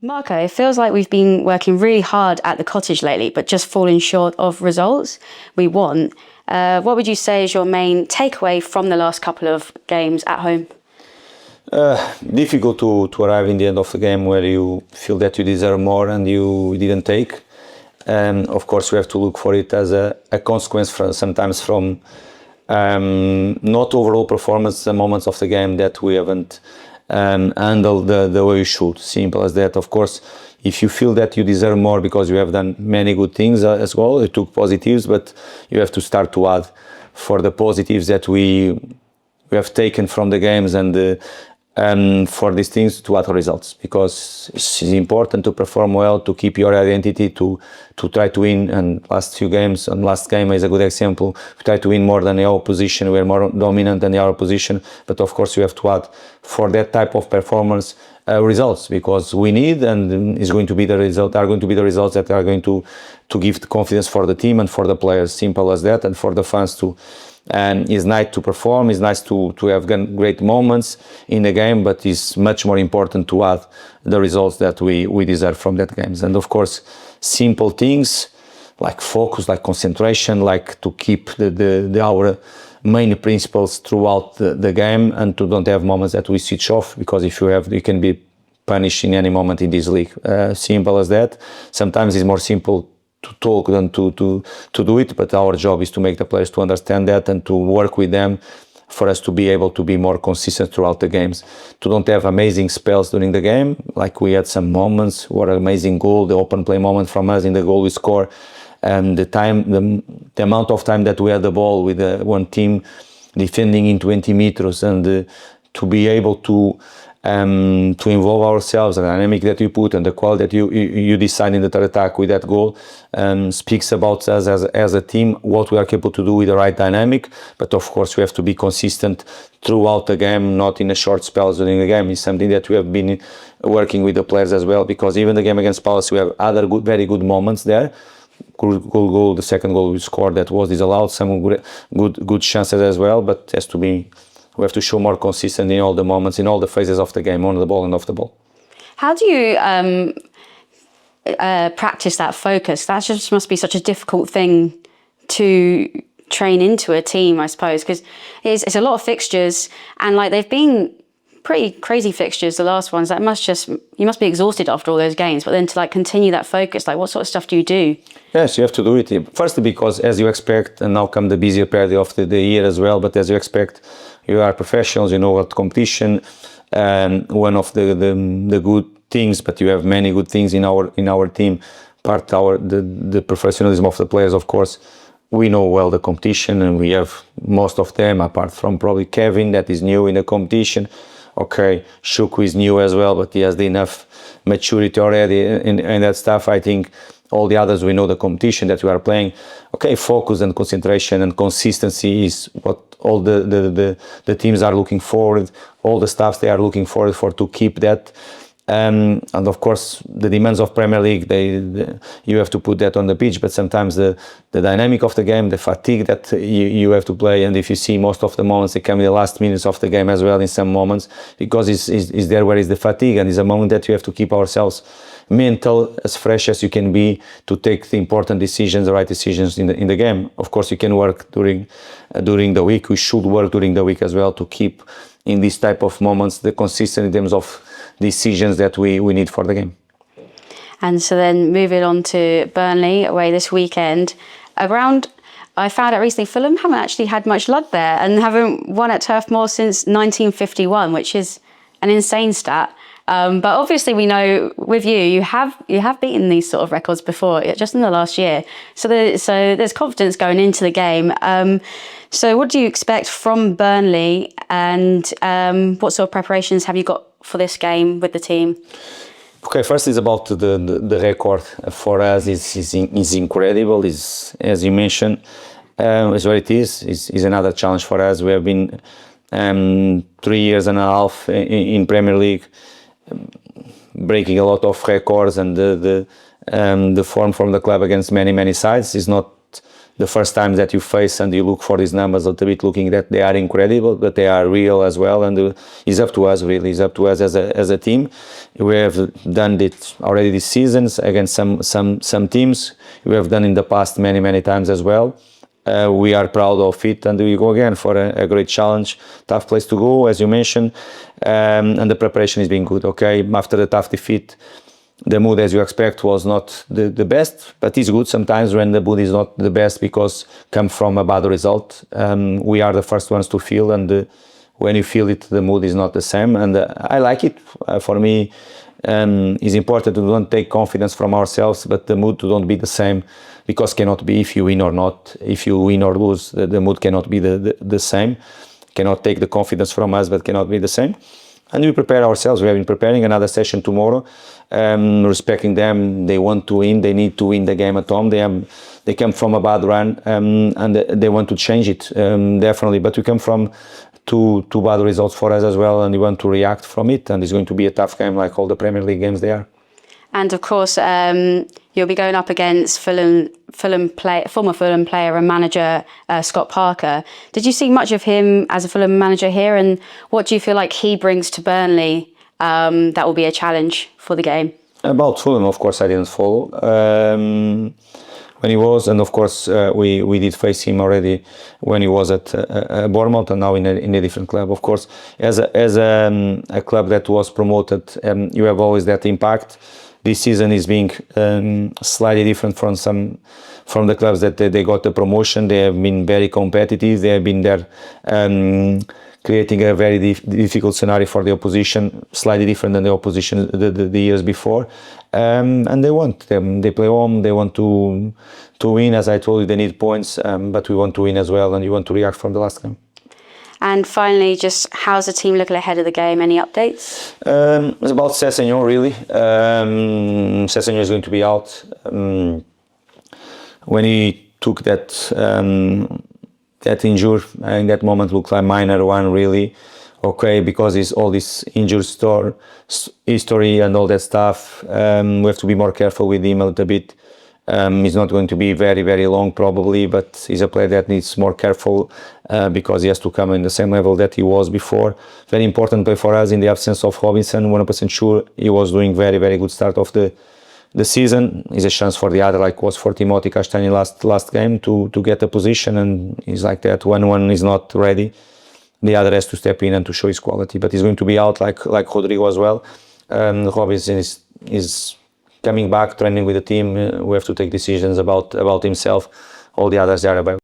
Marco, it feels like we've been working really hard at the cottage lately, but just falling short of results we want. What would you say is your main takeaway from the last couple of games at home? Difficult to arrive in the end of the game where you feel that you deserve more and you didn't take. Of course, we have to look for it as a consequence sometimes from not overall performance, the moments of the game that we haven't handled the way you should. Simple as that. Of course, if you feel that you deserve more because you have done many good things as well, you took positives, but you have to start to add for the positives that we have taken from the games and for these things to add results, because it's important to perform well, to keep your identity, to try to win. And last few games, and last game is a good example, we try to win more than the opposition, we're more dominant than the opposition, but of course you have to add for that type of performance results, because we need, and is going to be the result, are going to be the results that are going to give the confidence for the team and for the players. Simple as that. And for the fans too. It's nice to perform, it's nice to have great moments in the game, but it's much more important to add the results that we deserve from that games. And of course, simple things like focus, like concentration, like to keep our main principles throughout the game, and to don't have moments that we switch off, because if you have, you can be punished in any moment in this league. Simple as that. Sometimes it's more simple to talk than to do it, but our job is to make the players to understand that and to work with them for us to be able to be more consistent throughout the games, to don't have amazing spells during the game, like we had some moments, what an amazing goal, the open play moment from us in the goal we score, and the amount of time that we had the ball with one team defending in 20 meters, and to be able to involve ourselves, the dynamic that you put and the quality that you decide in the third attack with that goal speaks about us as a team, what we are capable to do with the right dynamic. But of course we have to be consistent throughout the game, not in a short spells during the game. It's something that we have been working with the players as well, because even the game against Palace, we have other very good moments there. Goal, the second goal we scored that was disallowed, some good chances as well, but has to be, we have to show more consistency in all the moments, in all the phases of the game, on the ball and off the ball. How do you practice that focus? That just must be such a difficult thing to train into a team, I suppose, because it's a lot of fixtures, and like they've been pretty crazy fixtures, the last ones. That you must be exhausted after all those games, but then to like continue that focus, like what sort of stuff do you do? Yes, you have to do it. Firstly, because as you expect, and now come the busier period of the year as well, but as you expect, you are professionals, you know what competition, one of the good things, but you have many good things in our team, the professionalism of the players, of course. We know well the competition, and we have most of them, apart from probably Kevin, that is new in the competition. Okay, Shuku is new as well, but he has enough maturity already in that stuff. I think all the others, we know the competition that we are playing. Okay, focus and concentration and consistency is what all the teams are looking forward, all the staffs they are looking forward for, to keep that. And of course, the demands of Premier League, you have to put that on the pitch, but sometimes the dynamic of the game, the fatigue that you have to play, and if you see most of the moments, they come in the last minutes of the game as well in some moments, because it's there where is the fatigue, and it's a moment that you have to keep ourselves mental, as fresh as you can be, to take the important decisions, the right decisions in the game. Of course, you can work during the week. We should work during the week as well to keep in this type of moments the consistency in terms of decisions that we need for the game. And so then moving on to Burnley away this weekend. I found out recently, Fulham haven't actually had much luck there and haven't won at Turf Moor since 1951, which is an insane stat. But obviously we know with you have beaten these sort of records before, just in the last year. So there's confidence going into the game. So what do you expect from Burnley, and what sort of preparations have you got for this game with the team? Okay, first is about the record for us is incredible. Is, as you mentioned, is what it is another challenge for us. We have been 3 years and a half in Premier League, breaking a lot of records, and the form from the club against many sides is not the first time that you face and you look for these numbers a little bit, looking that they are incredible, but they are real as well. And it's up to us, really. It's up to us as a team. We have done it already this season against some teams. We have done in the past many times as well. We are proud of it, and we go again for a great challenge. Tough place to go, as you mentioned, and the preparation is being good. Okay, after the tough defeat, the mood, as you expect, was not the best, but it's good sometimes when the mood is not the best because come from a bad result. We are the first ones to feel, and when you feel it, the mood is not the same. And I like it. For me, it's important to don't take confidence from ourselves, but the mood to don't be the same, because cannot be if you win or not. If you win or lose, the mood cannot be the same. Cannot take the confidence from us, but cannot be the same. And we prepare ourselves. We have been preparing another session tomorrow, respecting them. They want to win. They need to win the game at home. They come from a bad run, and they want to change it, definitely. But we come from two bad results for us as well, and we want to react from it. And it's going to be a tough game, like all the Premier League games they are. And of course, you'll be going up against former Fulham player and manager Scott Parker. Did you see much of him as a Fulham manager here, and what do you feel like he brings to Burnley that will be a challenge for the game? About Fulham, of course, I didn't follow when he was, and of course we did face him already when he was at Bournemouth, and now in a different club. Of course, as a club that was promoted, you have always that impact. This season is being slightly different from the clubs that they got the promotion. They have been very competitive. They have been there creating a very difficult scenario for the opposition, slightly different than the opposition the years before. And they want them. They play home. They want to win. As I told you, they need points, but we want to win as well, and you want to react from the last game. And finally, just how's the team looking ahead of the game? Any updates? It's about Sessegnon, really. Sessegnon is going to be out. When he took that injury, in that moment looked like minor one, really. Okay, because it's all this injury history and all that stuff. We have to be more careful with him a little bit. He's not going to be very long probably, but he's a player that needs more careful because he has to come in the same level that he was before. Very important play for us in the absence of Robinson. 100% sure he was doing very good start of the season. Is a chance for the other, like was for Timothy Castagne last game, to get a position, and he's like that. When one is not ready, the other has to step in and to show his quality. But he's going to be out like Rodrigo as well. Robinson is coming back, training with the team. We have to take decisions about himself. All the others are about.